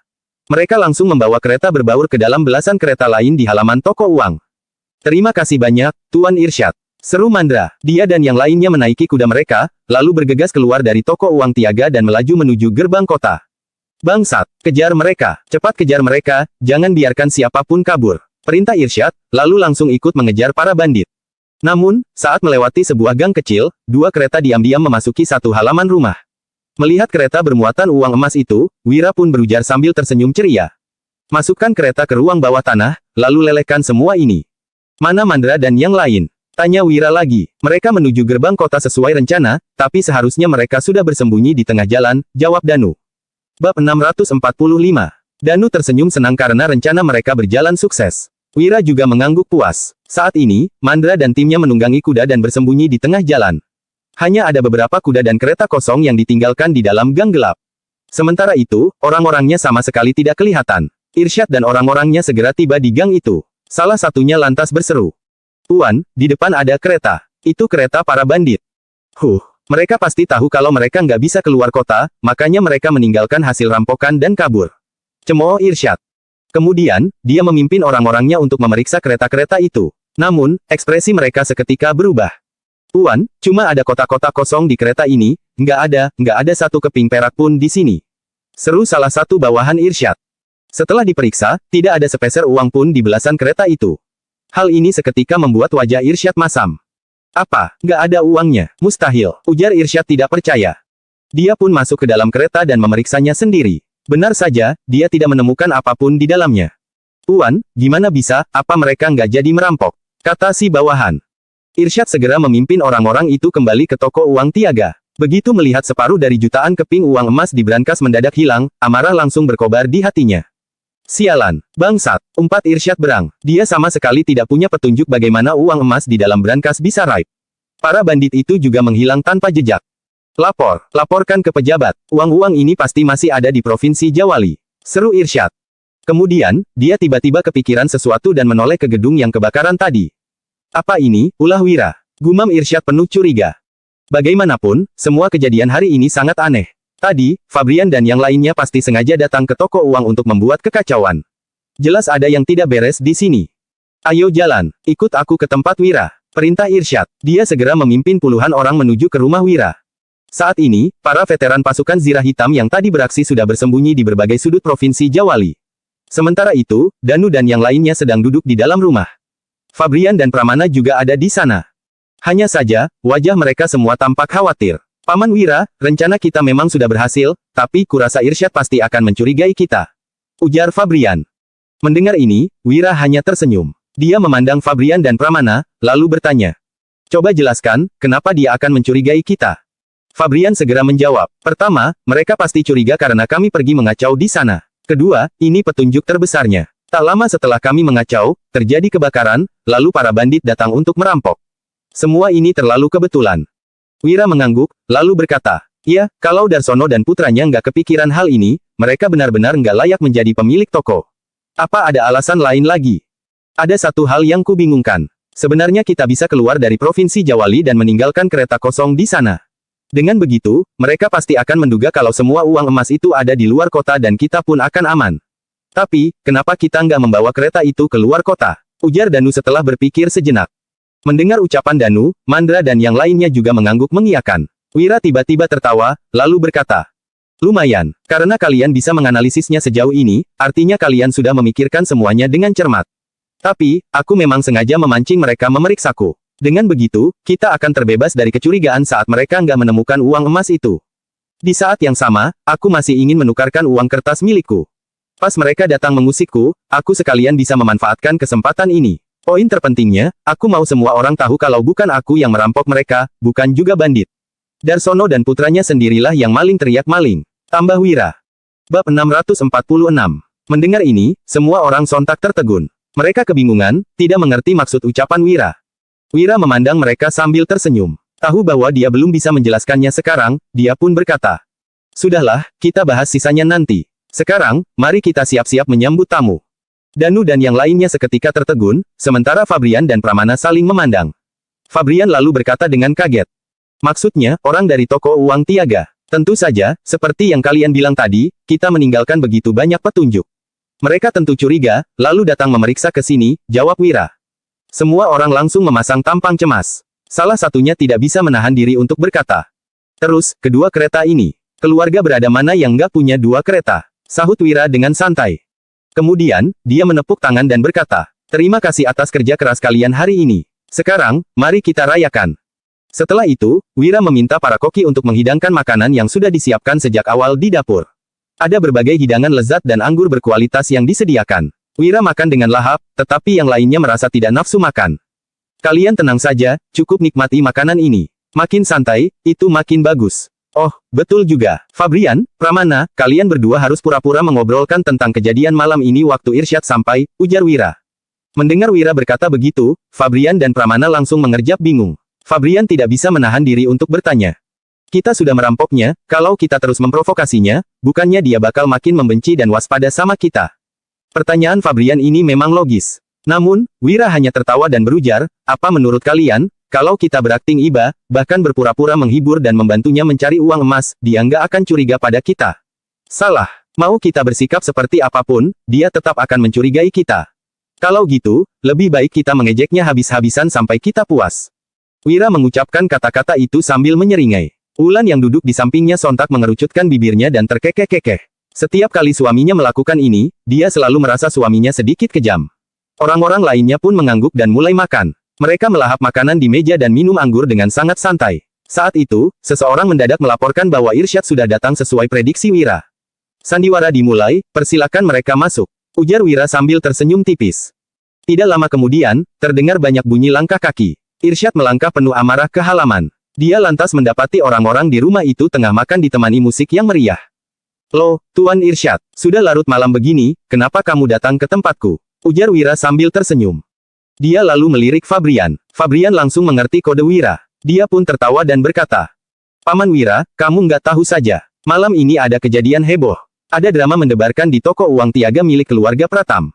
Mereka langsung membawa kereta berbaur ke dalam belasan kereta lain di halaman toko uang. Terima kasih banyak, Tuan Irsyad. Seru Mandra. Dia dan yang lainnya menaiki kuda mereka, lalu bergegas keluar dari toko uang Tiaga dan melaju menuju gerbang kota. Bangsat, kejar mereka, cepat kejar mereka, jangan biarkan siapapun kabur. Perintah Irsyad, lalu langsung ikut mengejar para bandit. Namun, saat melewati sebuah gang kecil, dua kereta diam-diam memasuki satu halaman rumah. Melihat kereta bermuatan uang emas itu, Wira pun berujar sambil tersenyum ceria. Masukkan kereta ke ruang bawah tanah, lalu lelehkan semua ini. Mana Mandra dan yang lain? Tanya Wira lagi. Mereka menuju gerbang kota sesuai rencana, tapi seharusnya mereka sudah bersembunyi di tengah jalan, jawab Danu. Bab 645. Danu tersenyum senang karena rencana mereka berjalan sukses. Wira juga mengangguk puas. Saat ini, Mandra dan timnya menunggangi kuda dan bersembunyi di tengah jalan. Hanya ada beberapa kuda dan kereta kosong yang ditinggalkan di dalam gang gelap. Sementara itu, orang-orangnya sama sekali tidak kelihatan. Irsyad dan orang-orangnya segera tiba di gang itu. Salah satunya lantas berseru. Tuan, di depan ada kereta. Itu kereta para bandit. Mereka pasti tahu kalau mereka nggak bisa keluar kota, makanya mereka meninggalkan hasil rampokan dan kabur. Cemooh Irsyad. Kemudian, dia memimpin orang-orangnya untuk memeriksa kereta-kereta itu. Namun, ekspresi mereka seketika berubah. Tuan, cuma ada kotak-kotak kosong di kereta ini, nggak ada satu keping perak pun di sini. Seru salah satu bawahan Irsyad. Setelah diperiksa, tidak ada sepeser uang pun di belasan kereta itu. Hal ini seketika membuat wajah Irsyad masam. Apa, nggak ada uangnya? Mustahil, ujar Irsyad tidak percaya. Dia pun masuk ke dalam kereta dan memeriksanya sendiri. Benar saja, dia tidak menemukan apapun di dalamnya. Tuan, gimana bisa, apa mereka nggak jadi merampok? Kata si bawahan. Irsyad segera memimpin orang-orang itu kembali ke toko uang Tiaga. Begitu melihat separuh dari jutaan keping uang emas di brankas mendadak hilang, amarah langsung berkobar di hatinya. Sialan, bangsat, umpat Irsyad berang. Dia sama sekali tidak punya petunjuk bagaimana uang emas di dalam brankas bisa raib. Para bandit itu juga menghilang tanpa jejak. Laporkan ke pejabat. Uang-uang ini pasti masih ada di Provinsi Jawali. Seru Irsyad. Kemudian, dia tiba-tiba kepikiran sesuatu dan menoleh ke gedung yang kebakaran tadi. Apa ini, ulah Wira? Gumam Irsyad penuh curiga. Bagaimanapun, semua kejadian hari ini sangat aneh. Tadi, Fabrian dan yang lainnya pasti sengaja datang ke toko uang untuk membuat kekacauan. Jelas ada yang tidak beres di sini. Ayo jalan, ikut aku ke tempat Wira. Perintah Irsyad. Dia segera memimpin puluhan orang menuju ke rumah Wira. Saat ini, para veteran pasukan Zirah Hitam yang tadi beraksi sudah bersembunyi di berbagai sudut Provinsi Jawali. Sementara itu, Danu dan yang lainnya sedang duduk di dalam rumah. Fabrian dan Pramana juga ada di sana. Hanya saja, wajah mereka semua tampak khawatir. Paman Wira, rencana kita memang sudah berhasil, tapi kurasa Irsyad pasti akan mencurigai kita. Ujar Fabrian. Mendengar ini, Wira hanya tersenyum. Dia memandang Fabrian dan Pramana, lalu bertanya. Coba jelaskan, kenapa dia akan mencurigai kita? Fabrian segera menjawab. Pertama, mereka pasti curiga karena kami pergi mengacau di sana. Kedua, ini petunjuk terbesarnya. Tak lama setelah kami mengacau, terjadi kebakaran, lalu para bandit datang untuk merampok. Semua ini terlalu kebetulan. Wira mengangguk, lalu berkata, iya, kalau Darsono dan putranya nggak kepikiran hal ini, mereka benar-benar nggak layak menjadi pemilik toko. Apa ada alasan lain lagi? Ada satu hal yang kubingungkan. Sebenarnya kita bisa keluar dari Provinsi Jawali dan meninggalkan kereta kosong di sana. Dengan begitu, mereka pasti akan menduga kalau semua uang emas itu ada di luar kota dan kita pun akan aman. Tapi, kenapa kita nggak membawa kereta itu ke luar kota? Ujar Danu setelah berpikir sejenak. Mendengar ucapan Danu, Mandra dan yang lainnya juga mengangguk mengiyakan. Wira tiba-tiba tertawa, lalu berkata. Lumayan, karena kalian bisa menganalisisnya sejauh ini, artinya kalian sudah memikirkan semuanya dengan cermat. Tapi, aku memang sengaja memancing mereka memeriksaku. Dengan begitu, kita akan terbebas dari kecurigaan saat mereka nggak menemukan uang emas itu. Di saat yang sama, aku masih ingin menukarkan uang kertas milikku. Pas mereka datang mengusikku, aku sekalian bisa memanfaatkan kesempatan ini. Poin terpentingnya, aku mau semua orang tahu kalau bukan aku yang merampok mereka, bukan juga bandit. Darsono dan putranya sendirilah yang maling teriak maling. Tambah Wira. Bab 646. Mendengar ini, semua orang sontak tertegun. Mereka kebingungan, tidak mengerti maksud ucapan Wira. Wira memandang mereka sambil tersenyum. Tahu bahwa dia belum bisa menjelaskannya sekarang, dia pun berkata. Sudahlah, kita bahas sisanya nanti. Sekarang, mari kita siap-siap menyambut tamu. Danu dan yang lainnya seketika tertegun, sementara Fabrian dan Pramana saling memandang. Fabrian lalu berkata dengan kaget. Maksudnya, orang dari toko uang Tiaga. Tentu saja, seperti yang kalian bilang tadi, kita meninggalkan begitu banyak petunjuk. Mereka tentu curiga, lalu datang memeriksa ke sini, jawab Wira. Semua orang langsung memasang tampang cemas. Salah satunya tidak bisa menahan diri untuk berkata. Terus, kedua kereta ini. Keluarga berada mana yang nggak punya dua kereta? Sahut Wira dengan santai. Kemudian, dia menepuk tangan dan berkata, terima kasih atas kerja keras kalian hari ini. Sekarang, mari kita rayakan. Setelah itu, Wira meminta para koki untuk menghidangkan makanan yang sudah disiapkan sejak awal di dapur. Ada berbagai hidangan lezat dan anggur berkualitas yang disediakan. Wira makan dengan lahap, tetapi yang lainnya merasa tidak nafsu makan. Kalian tenang saja, cukup nikmati makanan ini. Makin santai, itu makin bagus. Oh, betul juga. Fabrian, Pramana, kalian berdua harus pura-pura mengobrolkan tentang kejadian malam ini waktu Irsyad sampai, ujar Wira. Mendengar Wira berkata begitu, Fabrian dan Pramana langsung mengerjap bingung. Fabrian tidak bisa menahan diri untuk bertanya. Kita sudah merampoknya, kalau kita terus memprovokasinya, bukannya dia bakal makin membenci dan waspada sama kita. Pertanyaan Fabrian ini memang logis. Namun, Wira hanya tertawa dan berujar, apa menurut kalian? Kalau kita berakting iba, bahkan berpura-pura menghibur dan membantunya mencari uang emas, dia nggak akan curiga pada kita. Salah. Mau kita bersikap seperti apapun, dia tetap akan mencurigai kita. Kalau gitu, lebih baik kita mengejeknya habis-habisan sampai kita puas. Wira mengucapkan kata-kata itu sambil menyeringai. Wulan yang duduk di sampingnya sontak mengerucutkan bibirnya dan terkekeh-kekeh. Setiap kali suaminya melakukan ini, dia selalu merasa suaminya sedikit kejam. Orang-orang lainnya pun mengangguk dan mulai makan. Mereka melahap makanan di meja dan minum anggur dengan sangat santai. Saat itu, seseorang mendadak melaporkan bahwa Irsyad sudah datang sesuai prediksi Wira. Sandiwara dimulai, persilakan mereka masuk. Ujar Wira sambil tersenyum tipis. Tidak lama kemudian, terdengar banyak bunyi langkah kaki. Irsyad melangkah penuh amarah ke halaman. Dia lantas mendapati orang-orang di rumah itu tengah makan ditemani musik yang meriah. Loh, Tuan Irsyad, sudah larut malam begini, kenapa kamu datang ke tempatku? Ujar Wira sambil tersenyum. Dia lalu melirik Fabrian. Fabrian langsung mengerti kode Wira. Dia pun tertawa dan berkata, Paman Wira, kamu nggak tahu saja. Malam ini ada kejadian heboh. Ada drama mendebarkan di toko uang Tiaga milik keluarga Pratam.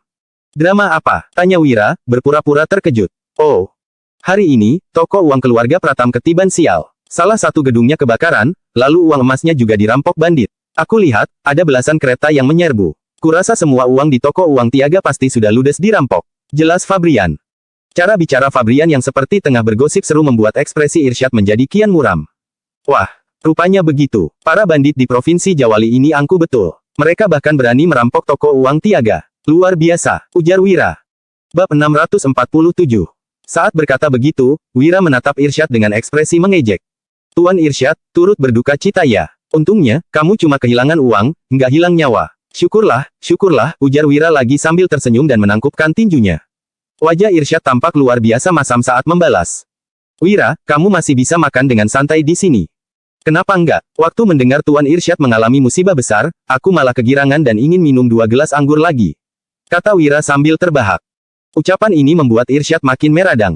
Drama apa? Tanya Wira, berpura-pura terkejut. Oh, hari ini, toko uang keluarga Pratam ketiban sial. Salah satu gedungnya kebakaran, lalu uang emasnya juga dirampok bandit. Aku lihat, ada belasan kereta yang menyerbu. Kurasa semua uang di toko uang Tiaga pasti sudah ludes dirampok. Jelas Fabrian. Cara bicara Fabrian yang seperti tengah bergosip seru membuat ekspresi Irsyad menjadi kian muram. Wah, rupanya begitu. Para bandit di Provinsi Jawali ini angkuh betul. Mereka bahkan berani merampok toko uang Tiaga. Luar biasa, ujar Wira. Bab 647. Saat berkata begitu, Wira menatap Irsyad dengan ekspresi mengejek. Tuan Irsyad, turut berduka cita ya. Untungnya, kamu cuma kehilangan uang, nggak hilang nyawa. Syukurlah, syukurlah, ujar Wira lagi sambil tersenyum dan menangkupkan tinjunya. Wajah Irsyad tampak luar biasa masam saat membalas. Wira, kamu masih bisa makan dengan santai di sini. Kenapa enggak? Waktu mendengar Tuan Irsyad mengalami musibah besar, aku malah kegirangan dan ingin minum 2 gelas anggur lagi. Kata Wira sambil terbahak. Ucapan ini membuat Irsyad makin meradang.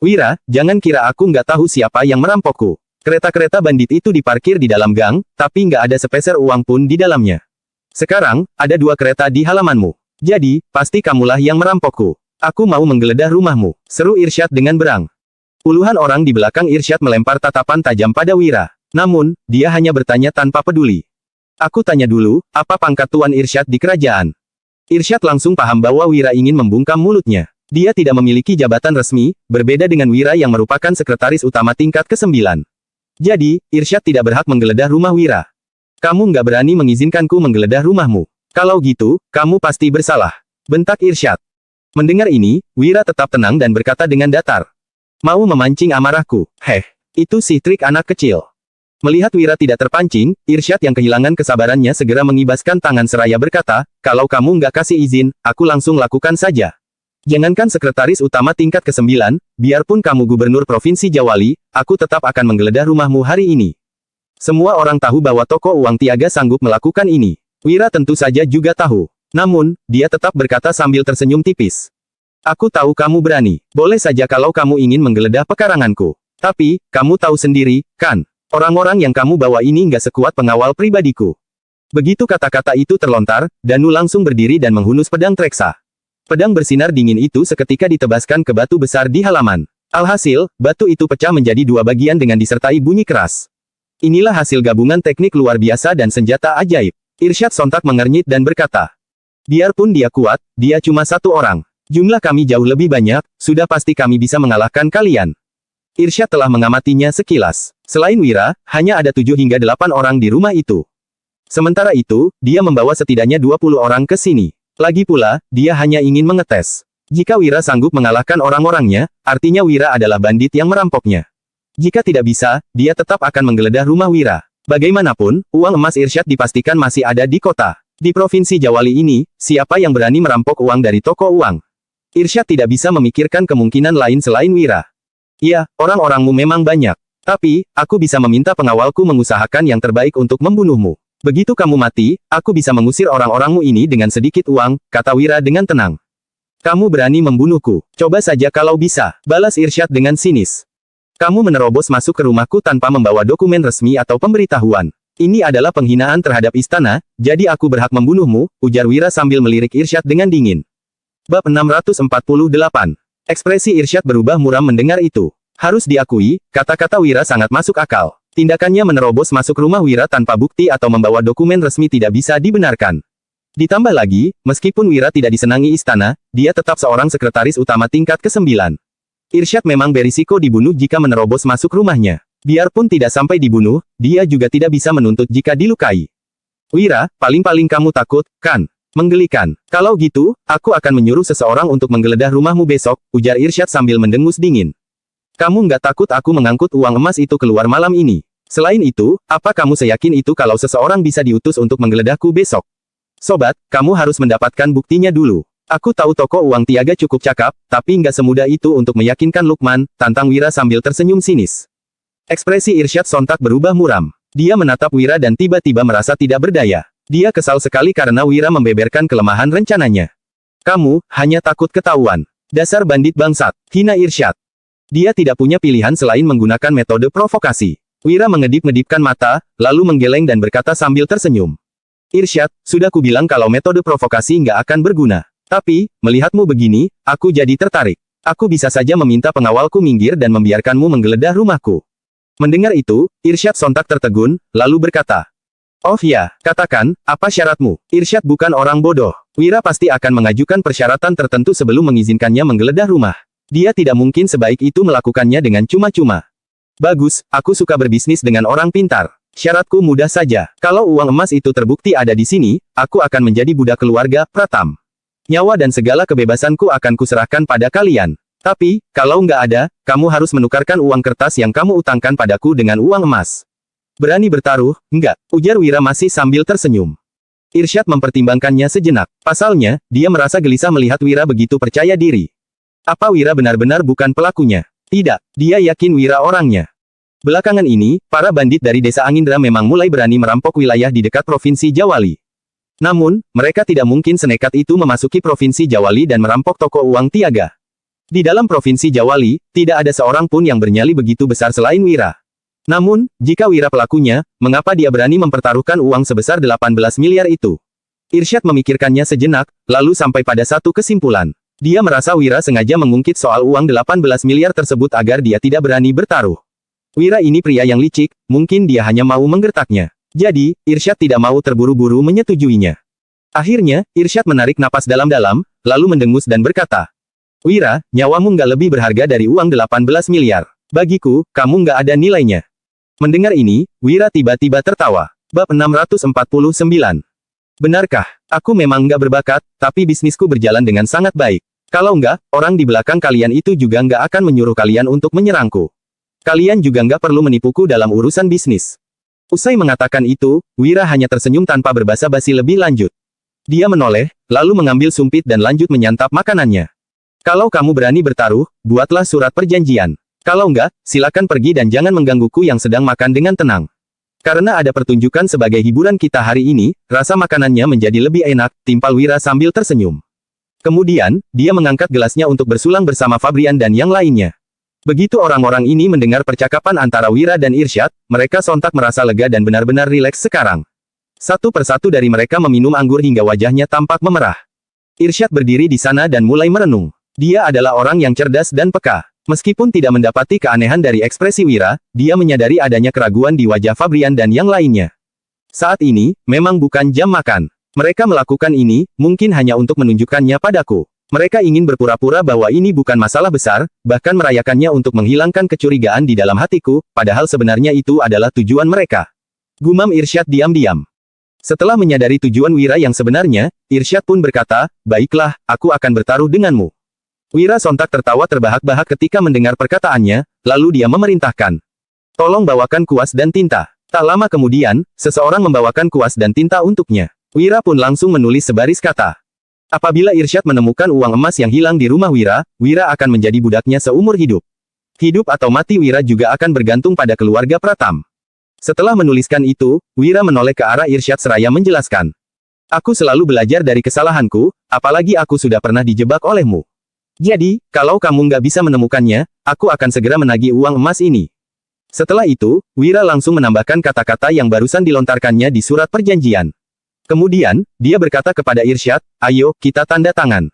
Wira, jangan kira aku nggak tahu siapa yang merampokku. Kereta-kereta bandit itu diparkir di dalam gang, tapi nggak ada sepeser uang pun di dalamnya. Sekarang, ada 2 kereta di halamanmu. Jadi, pasti kamulah yang merampokku. Aku mau menggeledah rumahmu, seru Irsyad dengan berang. Puluhan orang di belakang Irsyad melempar tatapan tajam pada Wira. Namun, dia hanya bertanya tanpa peduli. Aku tanya dulu, apa pangkat Tuan Irsyad di kerajaan? Irsyad langsung paham bahwa Wira ingin membungkam mulutnya. Dia tidak memiliki jabatan resmi, berbeda dengan Wira yang merupakan sekretaris utama tingkat ke-9. Jadi, Irsyad tidak berhak menggeledah rumah Wira. Kamu nggak berani mengizinkanku menggeledah rumahmu. Kalau gitu, kamu pasti bersalah. Bentak Irsyad. Mendengar ini, Wira tetap tenang dan berkata dengan datar. Mau memancing amarahku. Itu sih trik anak kecil. Melihat Wira tidak terpancing, Irsyad yang kehilangan kesabarannya segera mengibaskan tangan seraya berkata, kalau kamu nggak kasih izin, aku langsung lakukan saja. Jangankan sekretaris utama tingkat ke-9, biarpun kamu gubernur Provinsi Jawali, aku tetap akan menggeledah rumahmu hari ini. Semua orang tahu bahwa toko uang Tiaga sanggup melakukan ini. Wira tentu saja juga tahu. Namun, dia tetap berkata sambil tersenyum tipis. Aku tahu kamu berani. Boleh saja kalau kamu ingin menggeledah pekaranganku. Tapi, kamu tahu sendiri, kan? Orang-orang yang kamu bawa ini nggak sekuat pengawal pribadiku. Begitu kata-kata itu terlontar, Danu langsung berdiri dan menghunus pedang Treksa. Pedang bersinar dingin itu seketika ditebaskan ke batu besar di halaman. Alhasil, batu itu pecah menjadi 2 bagian dengan disertai bunyi keras. Inilah hasil gabungan teknik luar biasa dan senjata ajaib. Irsyad sontak mengernyit dan berkata. Biarpun dia kuat, dia cuma 1 orang. Jumlah kami jauh lebih banyak, sudah pasti kami bisa mengalahkan kalian. Irsyad telah mengamatinya sekilas. Selain Wira, hanya ada 7 hingga 8 orang di rumah itu. Sementara itu, dia membawa setidaknya 20 orang ke sini. Lagi pula, dia hanya ingin mengetes. Jika Wira sanggup mengalahkan orang-orangnya, artinya Wira adalah bandit yang merampoknya. Jika tidak bisa, dia tetap akan menggeledah rumah Wira. Bagaimanapun, uang emas Irsyad dipastikan masih ada di kota. Di Provinsi Jawali ini, siapa yang berani merampok uang dari toko uang? Irsyad tidak bisa memikirkan kemungkinan lain selain Wira. Ya, orang-orangmu memang banyak. Tapi, aku bisa meminta pengawalku mengusahakan yang terbaik untuk membunuhmu. Begitu kamu mati, aku bisa mengusir orang-orangmu ini dengan sedikit uang, kata Wira dengan tenang. Kamu berani membunuhku. Coba saja kalau bisa, balas Irsyad dengan sinis. Kamu menerobos masuk ke rumahku tanpa membawa dokumen resmi atau pemberitahuan. Ini adalah penghinaan terhadap istana, jadi aku berhak membunuhmu, ujar Wira sambil melirik Irsyad dengan dingin. Bab 648. Ekspresi Irsyad berubah muram mendengar itu. Harus diakui, kata-kata Wira sangat masuk akal. Tindakannya menerobos masuk rumah Wira tanpa bukti atau membawa dokumen resmi tidak bisa dibenarkan. Ditambah lagi, meskipun Wira tidak disenangi istana, dia tetap seorang sekretaris utama tingkat ke-9. Irsyad memang berisiko dibunuh jika menerobos masuk rumahnya. Biarpun tidak sampai dibunuh, dia juga tidak bisa menuntut jika dilukai. Wira, paling-paling kamu takut, kan? Menggelikan. Kalau gitu, aku akan menyuruh seseorang untuk menggeledah rumahmu besok, ujar Irsyad sambil mendengus dingin. Kamu nggak takut aku mengangkut uang emas itu keluar malam ini? Selain itu, apa kamu seyakin itu kalau seseorang bisa diutus untuk menggeledah?ku besok? Sobat, kamu harus mendapatkan buktinya dulu. Aku tahu toko uang Tiaga cukup cakap, tapi nggak semudah itu untuk meyakinkan Lukman, tantang Wira sambil tersenyum sinis. Ekspresi Irsyad sontak berubah muram. Dia menatap Wira dan tiba-tiba merasa tidak berdaya. Dia kesal sekali karena Wira membeberkan kelemahan rencananya. Kamu hanya takut ketahuan. Dasar bandit bangsat, hina Irsyad. Dia tidak punya pilihan selain menggunakan metode provokasi. Wira mengedip-ngedipkan mata, lalu menggeleng dan berkata sambil tersenyum. Irsyad, sudah kubilang kalau metode provokasi nggak akan berguna. Tapi, melihatmu begini, aku jadi tertarik. Aku bisa saja meminta pengawalku minggir dan membiarkanmu menggeledah rumahku. Mendengar itu, Irsyad sontak tertegun, lalu berkata. Oh ya, katakan, apa syaratmu? Irsyad bukan orang bodoh. Wira pasti akan mengajukan persyaratan tertentu sebelum mengizinkannya menggeledah rumah. Dia tidak mungkin sebaik itu melakukannya dengan cuma-cuma. Bagus, aku suka berbisnis dengan orang pintar. Syaratku mudah saja. Kalau uang emas itu terbukti ada di sini, aku akan menjadi budak keluarga Pratam. Nyawa dan segala kebebasanku akan kuserahkan pada kalian. Tapi, kalau nggak ada, kamu harus menukarkan uang kertas yang kamu utangkan padaku dengan uang emas. Berani bertaruh? Enggak, ujar Wira masih sambil tersenyum. Irsyad mempertimbangkannya sejenak. Pasalnya, dia merasa gelisah melihat Wira begitu percaya diri. Apa Wira benar-benar bukan pelakunya? Tidak, dia yakin Wira orangnya. Belakangan ini, para bandit dari desa Angindra memang mulai berani merampok wilayah di dekat Provinsi Jawali. Namun, mereka tidak mungkin senekat itu memasuki Provinsi Jawali dan merampok toko uang Tiaga. Di dalam Provinsi Jawali, tidak ada seorang pun yang bernyali begitu besar selain Wira. Namun, jika Wira pelakunya, mengapa dia berani mempertaruhkan uang sebesar 18 miliar itu? Irsyad memikirkannya sejenak, lalu sampai pada satu kesimpulan. Dia merasa Wira sengaja mengungkit soal uang 18 miliar tersebut agar dia tidak berani bertaruh. Wira ini pria yang licik, mungkin dia hanya mau menggertaknya. Jadi, Irsyad tidak mau terburu-buru menyetujuinya. Akhirnya, Irsyad menarik napas dalam-dalam, lalu mendengus dan berkata, Wira, nyawamu nggak lebih berharga dari uang 18 miliar. Bagiku, kamu nggak ada nilainya. Mendengar ini, Wira tiba-tiba tertawa. Bab 649. Benarkah, aku memang nggak berbakat, tapi bisnisku berjalan dengan sangat baik. Kalau nggak, orang di belakang kalian itu juga nggak akan menyuruh kalian untuk menyerangku. Kalian juga nggak perlu menipuku dalam urusan bisnis. Usai mengatakan itu, Wira hanya tersenyum tanpa berbasa-basi lebih lanjut. Dia menoleh, lalu mengambil sumpit dan lanjut menyantap makanannya. Kalau kamu berani bertaruh, buatlah surat perjanjian. Kalau nggak, silakan pergi dan jangan menggangguku yang sedang makan dengan tenang. Karena ada pertunjukan sebagai hiburan kita hari ini, rasa makanannya menjadi lebih enak, timpal Wira sambil tersenyum. Kemudian, dia mengangkat gelasnya untuk bersulang bersama Fabrian dan yang lainnya. Begitu orang-orang ini mendengar percakapan antara Wira dan Irsyad, mereka sontak merasa lega dan benar-benar rileks sekarang. Satu persatu dari mereka meminum anggur hingga wajahnya tampak memerah. Irsyad berdiri di sana dan mulai merenung. Dia adalah orang yang cerdas dan peka. Meskipun tidak mendapati keanehan dari ekspresi Wira, dia menyadari adanya keraguan di wajah Fabrian dan yang lainnya. Saat ini, memang bukan jam makan. Mereka melakukan ini, mungkin hanya untuk menunjukkannya padaku. Mereka ingin berpura-pura bahwa ini bukan masalah besar, bahkan merayakannya untuk menghilangkan kecurigaan di dalam hatiku, padahal sebenarnya itu adalah tujuan mereka. Gumam Irsyad diam-diam. Setelah menyadari tujuan Wira yang sebenarnya, Irsyad pun berkata, baiklah, aku akan bertaruh denganmu. Wira sontak tertawa terbahak-bahak ketika mendengar perkataannya, lalu dia memerintahkan. Tolong bawakan kuas dan tinta. Tak lama kemudian, seseorang membawakan kuas dan tinta untuknya. Wira pun langsung menulis sebaris kata. Apabila Irsyad menemukan uang emas yang hilang di rumah Wira, Wira akan menjadi budaknya seumur hidup. Hidup atau mati Wira juga akan bergantung pada keluarga Pratam. Setelah menuliskan itu, Wira menoleh ke arah Irsyad seraya menjelaskan. Aku selalu belajar dari kesalahanku, apalagi aku sudah pernah dijebak olehmu. Jadi, kalau kamu nggak bisa menemukannya, aku akan segera menagih uang emas ini. Setelah itu, Wira langsung menambahkan kata-kata yang barusan dilontarkannya di surat perjanjian. Kemudian, dia berkata kepada Irsyad, ayo, kita tanda tangan.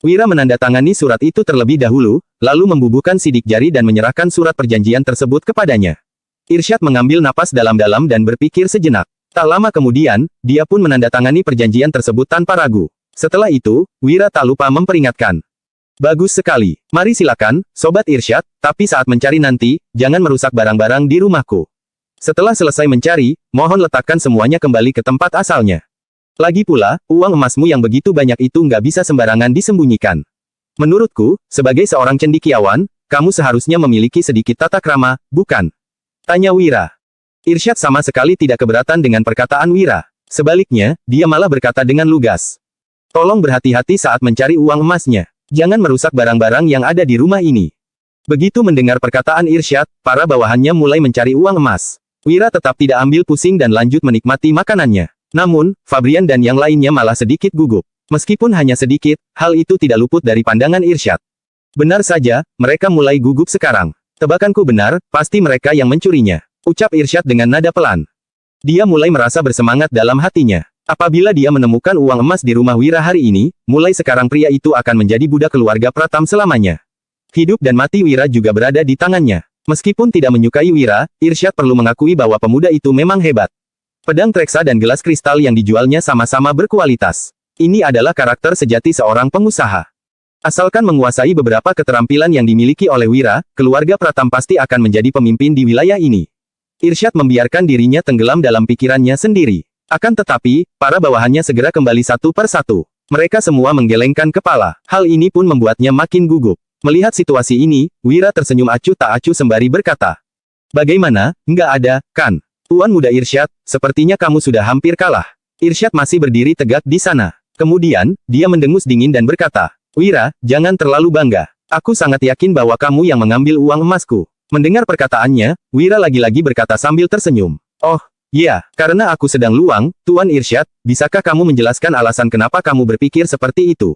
Wira menandatangani surat itu terlebih dahulu, lalu membubuhkan sidik jari dan menyerahkan surat perjanjian tersebut kepadanya. Irsyad mengambil napas dalam-dalam dan berpikir sejenak. Tak lama kemudian, dia pun menandatangani perjanjian tersebut tanpa ragu. Setelah itu, Wira tak lupa memperingatkan. Bagus sekali. Mari silakan, Sobat Irsyad, tapi saat mencari nanti, jangan merusak barang-barang di rumahku. Setelah selesai mencari, mohon letakkan semuanya kembali ke tempat asalnya. Lagi pula, uang emasmu yang begitu banyak itu nggak bisa sembarangan disembunyikan. Menurutku, sebagai seorang cendekiawan, kamu seharusnya memiliki sedikit tata krama, bukan? Tanya Wira. Irsyad sama sekali tidak keberatan dengan perkataan Wira. Sebaliknya, dia malah berkata dengan lugas. Tolong berhati-hati saat mencari uang emasnya. Jangan merusak barang-barang yang ada di rumah ini. Begitu mendengar perkataan Irsyad, para bawahannya mulai mencari uang emas. Wira tetap tidak ambil pusing dan lanjut menikmati makanannya. Namun, Fabrian dan yang lainnya malah sedikit gugup. Meskipun hanya sedikit, hal itu tidak luput dari pandangan Irsyad. Benar saja, mereka mulai gugup sekarang. Tebakanku benar, pasti mereka yang mencurinya. Ucap Irsyad dengan nada pelan. Dia mulai merasa bersemangat dalam hatinya. Apabila dia menemukan uang emas di rumah Wira hari ini, mulai sekarang pria itu akan menjadi budak keluarga Pratam selamanya. Hidup dan mati Wira juga berada di tangannya. Meskipun tidak menyukai Wira, Irsyad perlu mengakui bahwa pemuda itu memang hebat. Pedang Treksa dan gelas kristal yang dijualnya sama-sama berkualitas. Ini adalah karakter sejati seorang pengusaha. Asalkan menguasai beberapa keterampilan yang dimiliki oleh Wira, keluarga Pratam pasti akan menjadi pemimpin di wilayah ini. Irsyad membiarkan dirinya tenggelam dalam pikirannya sendiri. Akan tetapi, para bawahannya segera kembali satu per satu. Mereka semua menggelengkan kepala. Hal ini pun membuatnya makin gugup. Melihat situasi ini, Wira tersenyum acuh tak acuh sembari berkata. Bagaimana, nggak ada, kan? Tuan Muda Irsyad, sepertinya kamu sudah hampir kalah. Irsyad masih berdiri tegak di sana. Kemudian, dia mendengus dingin dan berkata, Wira, jangan terlalu bangga. Aku sangat yakin bahwa kamu yang mengambil uang emasku. Mendengar perkataannya, Wira lagi-lagi berkata sambil tersenyum. Oh, ya, karena aku sedang luang, Tuan Irsyad, bisakah kamu menjelaskan alasan kenapa kamu berpikir seperti itu?